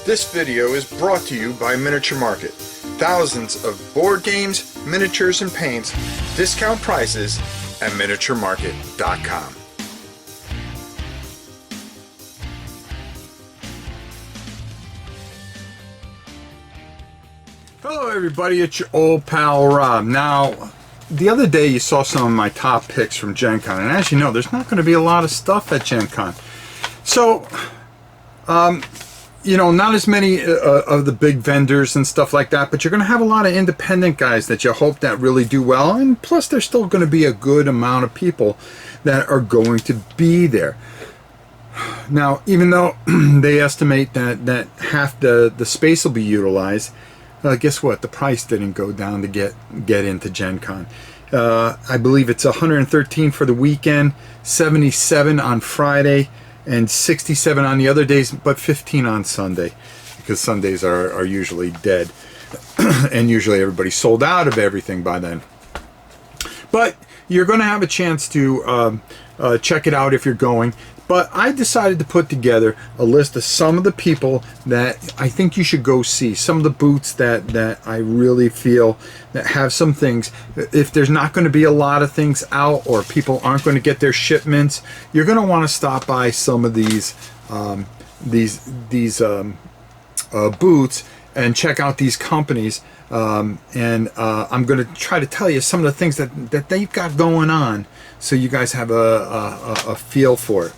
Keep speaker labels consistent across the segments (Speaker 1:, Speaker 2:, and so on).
Speaker 1: This video is brought to you by Miniature Market. Thousands of board games, miniatures, and paints, discount prices at miniaturemarket.com. Hello everybody, it's your old pal Rob. Now, the other day you saw some of my top picks from GenCon, and as you know, there's not going to be a lot of stuff at GenCon. So, you know, not as many of the big vendors and stuff like that, but you're going to have a lot of independent guys that you hope that really do well, and plus there's still going to be a good amount of people that are going to be there. Now, even though they estimate that half the space will be utilized, guess what? The price didn't go down to get into GenCon. I believe it's $113 for the weekend, $77 on Friday, and $67 on the other days, but $15 on Sunday, because Sundays are usually dead, and usually everybody's sold out of everything by then. But you're going to have a chance to check it out if you're going. But I decided to put together a list of some of the people that I think you should go see. Some of the booths that I really feel that have some things. If there's not going to be a lot of things out, or people aren't going to get their shipments, you're going to want to stop by some of these booths and check out these companies. I'm going to try to tell you some of the things that they've got going on, so you guys have a feel for it.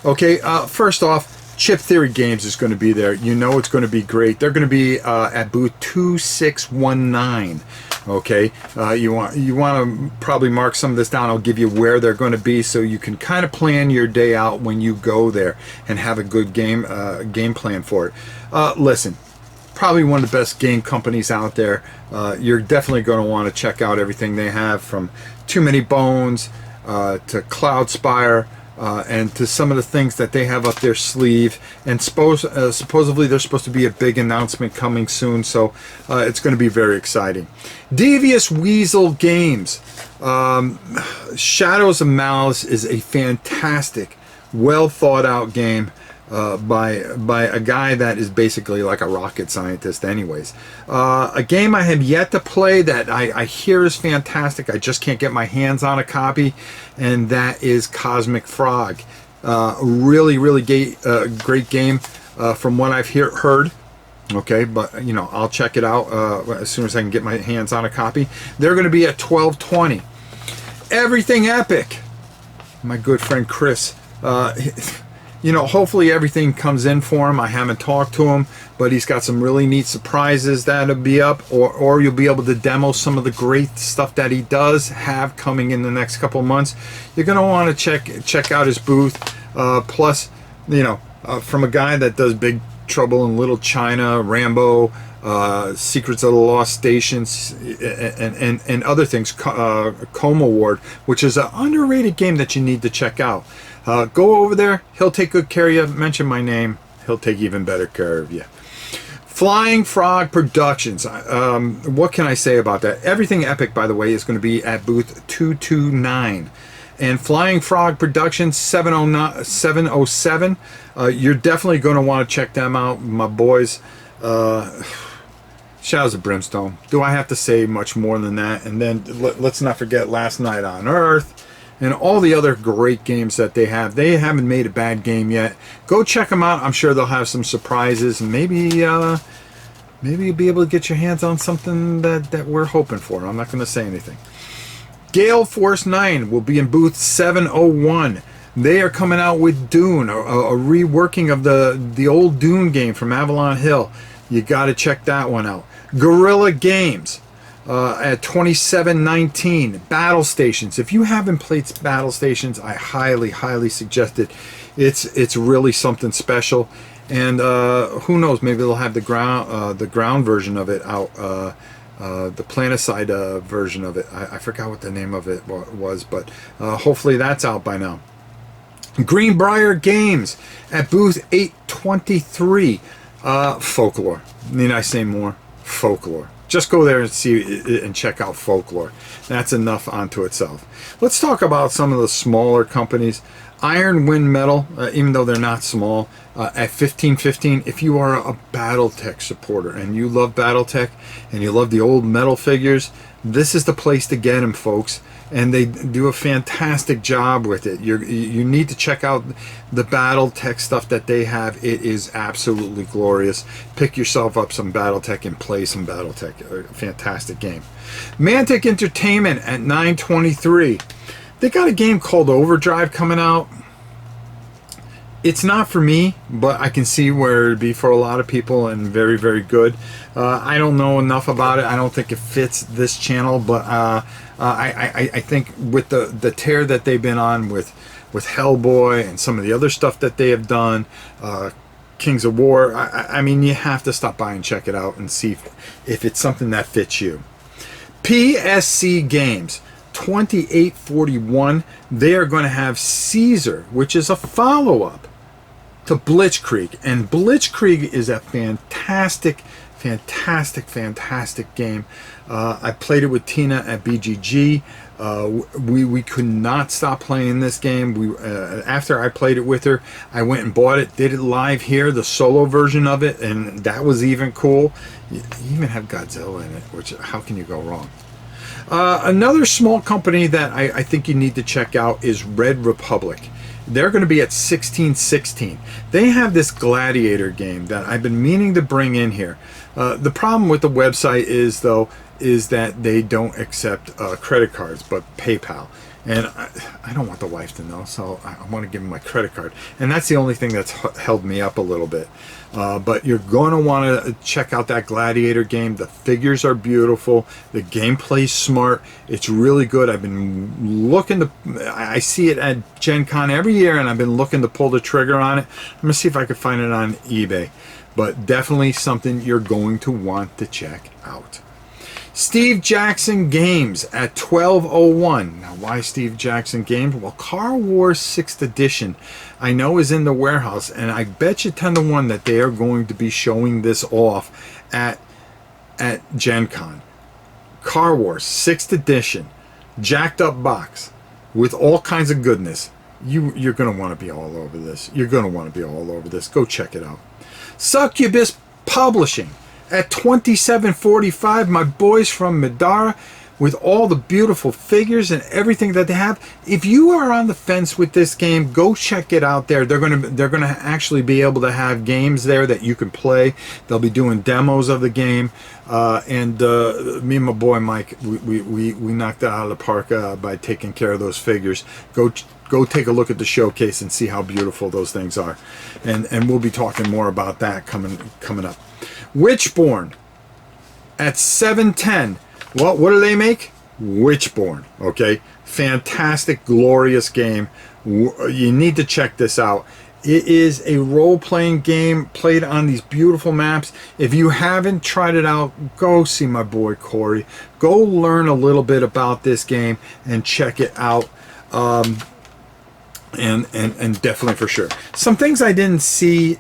Speaker 1: Okay, first off, Chip Theory Games is going to be there. You know it's going to be great. They're going to be at booth 2619. Okay, you want to probably mark some of this down. I'll give you where they're going to be, so you can kind of plan your day out when you go there and have a good game plan for it. Listen, probably one of the best game companies out there. You're definitely going to want to check out everything they have, from Too Many Bones to Cloudspire, and to some of the things that they have up their sleeve. And supposedly there's supposed to be a big announcement coming soon, so it's going to be very exciting. Devious Weasel Games. Shadows of Malice is a fantastic, well thought out game by a guy that is basically like a rocket scientist anyways. A game I have yet to play that I hear is fantastic, I just can't get my hands on a copy, and that is Cosmic Frog. Really great game from what I've heard. Okay, but you know, I'll check it out as soon as I can get my hands on a copy. They're going to be at 12:20. Everything Epic, my good friend Chris. You know, hopefully everything comes in for him. I haven't talked to him, but he's got some really neat surprises that'll be up, or you'll be able to demo some of the great stuff that he does have coming in the next couple of months. You're going to want to check out his booth. Plus, you know, from a guy that does Big Trouble in Little China, Rambo, Secrets of the Lost Stations, and other things, Coma Ward, which is an underrated game that you need to check out. Go over there, he'll take good care of you. Mention my name, he'll take even better care of you. Flying Frog Productions. What can I say about that? Everything Epic, by the way, is going to be at booth 229. And Flying Frog Productions 707. You're definitely going to want to check them out, my boys. Shadows of Brimstone. Do I have to say much more than that? And then let's not forget Last Night on Earth and all the other great games that they have. They haven't made a bad game yet. Go check them out. I'm sure they'll have some surprises, and maybe you'll be able to get your hands on something that we're hoping for. I'm not going to say anything. Gale Force 9 will be in booth 701. They are coming out with Dune, a reworking of the old Dune game from Avalon Hill. You got to check that one out. Guerrilla Games at 2719. Battle Stations. If you haven't played Battle Stations, I highly suggest it. It's really something special. And who knows? Maybe they'll have the ground version of it out. The Planetside version of it. I forgot what the name of it was, but hopefully that's out by now. Greenbrier Games at booth 823. Folklore. Need I say more? Folklore. just go there and see and check out Folklore. That's enough onto itself. Let's talk about some of the smaller companies. Iron Wind Metal, even though they're not small, at $15.15. If you are a BattleTech supporter and you love BattleTech and you love the old metal figures, this is the place to get them, folks. And they do a fantastic job with it. You need to check out the BattleTech stuff that they have. It is absolutely glorious. Pick yourself up some BattleTech and play some BattleTech. A fantastic game. Mantic Entertainment at $9.23. They got a game called Overdrive coming out. It's not for me, but I can see where it'd be for a lot of people, and very, very good. I don't know enough about it. I don't think it fits this channel, but I think with the tear that they've been on with Hellboy and some of the other stuff that they have done, Kings of War, I mean, you have to stop by and check it out and see if it's something that fits you. PSC Games. 2841. They are going to have Caesar, which is a follow-up to Blitzkrieg, and Blitzkrieg is a fantastic game. I played it with Tina at BGG. We could not stop playing this game. After I played it with her, I went and bought it, did it live here, the solo version of it, and that was even cool. You even have Godzilla in it, which, how can you go wrong? Another small company that I think you need to check out is Red Republic. They're going to be at $16.16. They have this Gladiator game that I've been meaning to bring in here. The problem with the website is that they don't accept credit cards, but PayPal. And I don't want the wife to know, so I want to give them my credit card. And that's the only thing that's held me up a little bit. But you're going to want to check out that Gladiator game. The figures are beautiful. The gameplay's smart. It's really good. I've been looking to... I see it at GenCon every year, and I've been looking to pull the trigger on it. I'm going to see if I can find it on eBay. But definitely something you're going to want to check out. Steve Jackson Games at $12.01. Now, why Steve Jackson Games? Well, Car Wars 6th Edition, I know, is in the warehouse, and I bet you 10 to 1 that they are going to be showing this off at GenCon. Car Wars 6th Edition, jacked up box with all kinds of goodness. You're going to want to be all over this. You're going to want to be all over this. Go check it out. Succubus Publishing at $27.45, my boys from Madara, with all the beautiful figures and everything that they have. If you are on the fence with this game, go check it out there. They're gonna actually be able to have games there that you can play. They'll be doing demos of the game, and me and my boy Mike, we knocked it out of the park by taking care of those figures. Go take a look at the showcase and see how beautiful those things are, and we'll be talking more about that coming up. Witchborn at $7.10. Well, what do they make? Witchborn. Okay, fantastic, glorious game. You need to check this out. It is a role-playing game played on these beautiful maps. If you haven't tried it out, go see my boy Corey. Go learn a little bit about this game and check it out. And definitely for sure. Some things I didn't see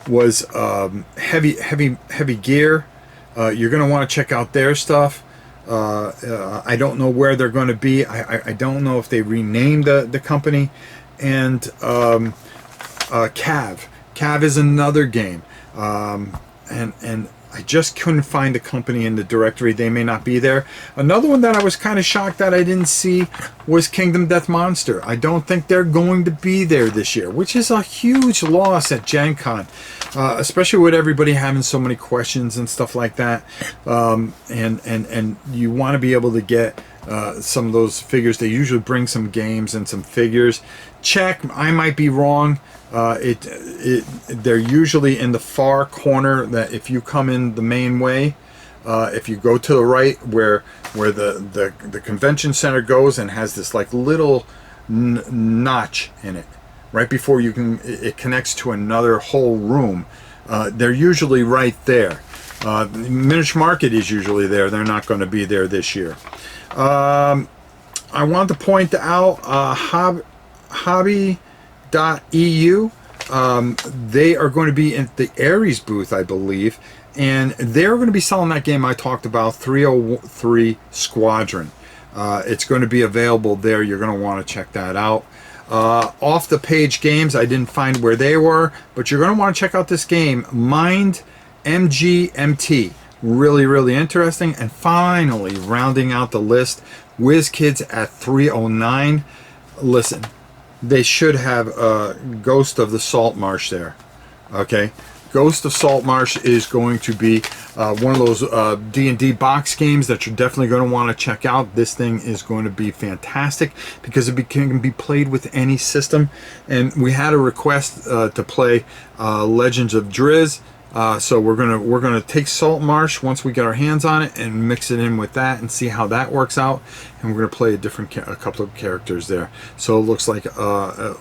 Speaker 1: was heavy gear. You're going to want to check out their stuff. I don't know where they're going to be. I don't know if they renamed the company. And Cav is another game. And I just couldn't find the company in the directory. They may not be there. Another one that I was kind of shocked that I didn't see was Kingdom Death Monster. I don't think they're going to be there this year, which is a huge loss at GenCon, especially with everybody having so many questions and stuff like that. And you want to be able to get some of those figures. They usually bring some games and some figures. Check, I might be wrong. They're usually in the far corner. That if you come in the main way, if you go to the right where the convention center goes and has this like little notch in it, right before it connects to another whole room. They're usually right there. Miniature Market is usually there. They're not going to be there this year. I want to point out hobby.eu. They are going to be in the Ares booth, I believe, and they're going to be selling that game I talked about, 303 Squadron. It's going to be available there. You're going to want to check that out. Off the page games, I didn't find where they were, but you're going to want to check out this game, Mind MGMT. Really, really interesting. And finally, rounding out the list, WizKids at 309. Listen, they should have Ghost of the Salt Marsh there. Okay, Ghost of Salt Marsh is going to be one of those D&D box games that you're definitely going to want to check out. This thing is going to be fantastic because it can be played with any system. And we had a request to play Legends of Driz. So we're gonna take Salt Marsh once we get our hands on it and mix it in with that and see how that works out. And we're gonna play a couple of characters there. So it looks like a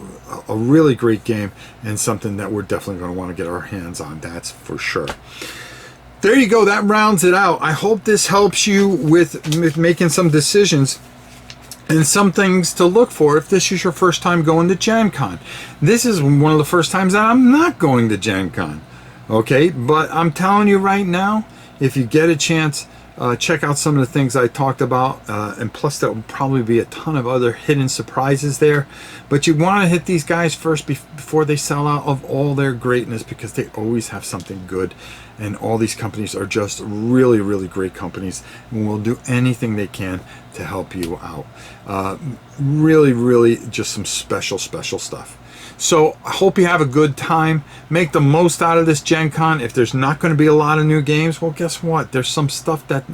Speaker 1: really great game and something that we're definitely gonna want to get our hands on. That's for sure. There you go. That rounds it out. I hope this helps you with making some decisions and some things to look for if this is your first time going to GenCon. This is one of the first times that I'm not going to GenCon. Okay, but I'm telling you right now, if you get a chance, check out some of the things I talked about, and plus there will probably be a ton of other hidden surprises there. But you want to hit these guys first before they sell out of all their greatness, because they always have something good, and all these companies are just really, really great companies and will do anything they can to help you out. Really, really just some special stuff. So I hope you have a good time. Make the most out of this GenCon. If there's not going to be a lot of new games, well, guess what? There's some stuff that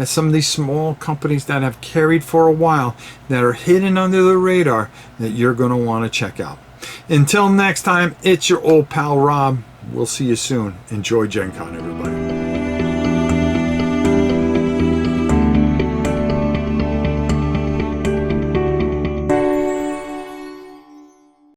Speaker 1: some of these small companies that have carried for a while that are hidden under the radar that you're going to want to check out. Until next time, it's your old pal Rob. We'll see you soon. Enjoy GenCon, everybody.